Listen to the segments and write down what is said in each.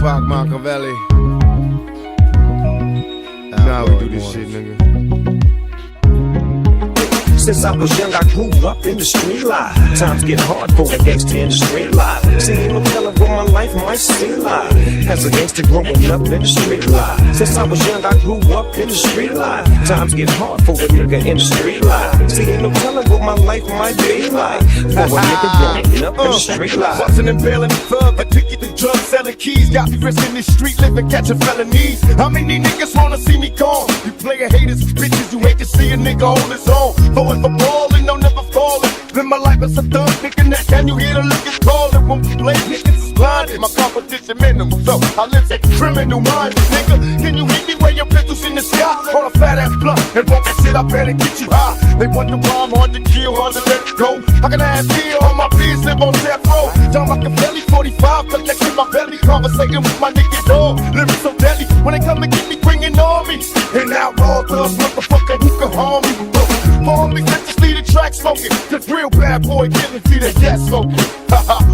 Tupac, Machiavelli. Now we do this shit, nigga. Since I was young, I grew up in the street life. Times get hard for a gangster in the street life. See, ain't no telling what my life might seem like as a gangster growing up in the street life. Since I was young, I grew up in the street life. Times get hard for a nigga in the street life. See, ain't no telling what my life might be like for a nigga growing up in the street life. Bustin' and bailing the club, but ticket to drug selling keys. Got me risking this street living, catching felonies. How many niggas wanna see me gone? You player haters, bitches, you hate to see a nigga hold his own. Going for ballin', no never fallin'. Live my life as a thug, thinking that can you hear the liquor callin'? Won't play niggas is blinded, my competition minimal, so I live a criminal minded, nigga. Can you hit me where your pistols in the sky? On a fat ass blunt, and walk that shit, I better get you high. They wonder why I'm hard to kill, hard to let go. How can I have fear on my peers, live on death row? John Machiavelli, 45, connect in my belly. Conversating with my nigga dog, living so deadly. When they come to get me, bringing armies. And outlaw thugs, motherfucker, who can harm me? Homies, let's just leave the track smoking. This real bad boy killing, see the gas smoking.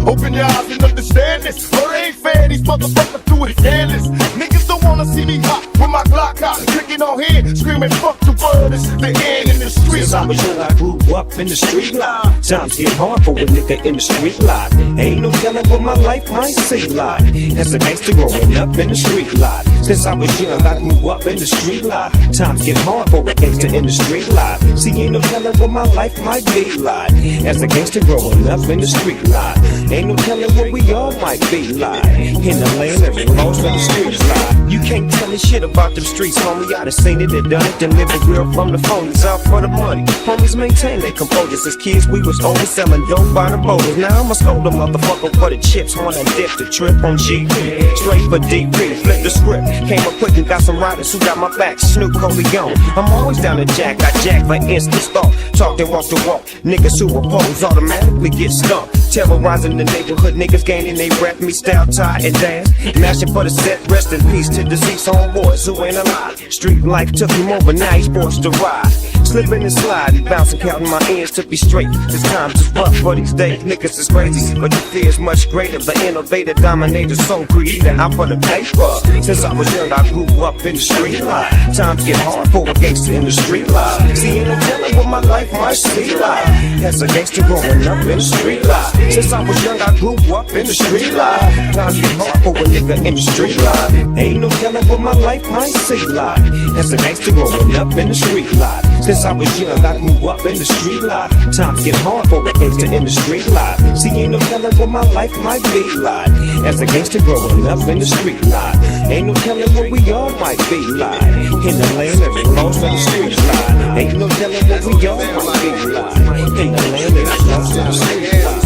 Open your eyes and understand this. Or it ain't fair, these motherfuckers do it careless. Niggas don't wanna see me hot with my Glock out, drinking on here, screaming fuck the world, this is the end in the street. Since I was young, I grew up in the street life. Times get hard for a nigga in the street life. Ain't no telling what my life might seem like as a gangster growing up in the street life. Since I was young, I grew up in the street life. Times get hard for a gangster in the street life. See, ain't no telling what my life might be like as a gangster growing up in the street life. Ain't no telling what we all might be like in the land that we lost in the streets life. You can't tell me shit about them streets, homie. I done seen it and done it, then live it real from the phonies out for the money. Homies maintain their composure. As kids, we was always selling dope by the boulders. Now I'ma scold a motherfucker for the chips. Wanna dip the trip on GP, straight for DP. Flip the script, came up quick and got some riders who got my back. Snoop Dogg, I'm always down to jack. I jack for instant thought. Talk then walk the walk. Niggas who oppose automatically get stumped. Terrorizing the neighborhood, niggas gaining they rap me style, tie and dance. Mashing for the set, rest in peace to deceased homeboys who ain't alive. Street life took him over, now he's forced to ride. Slipping and sliding, bouncing, counting my ends to be straight. This time's is rough for these days, niggas is crazy. But the fear is much greater, the innovator, dominator, soul creator. I'm for the paper. Since I was young, I grew up in the street life. Times get hard for a gangster in the street life. See, ain't no telling what my life might be like as a gangster growing up in the street life. Since I was young, I grew up in the street life. Times get hard for a nigga in the street life. Ain't no telling what my life might see like as a gangster growing up in the street life. Since I was young, I grew up in the street life. Times get hard for a gangster in the street life. See, ain't no telling what my life might be like as a gangster growing up in the street life. Ain't no telling what we all might be like in the land that we lost in the street life. Ain't no telling what we all might be like in the land that we lost in the street life.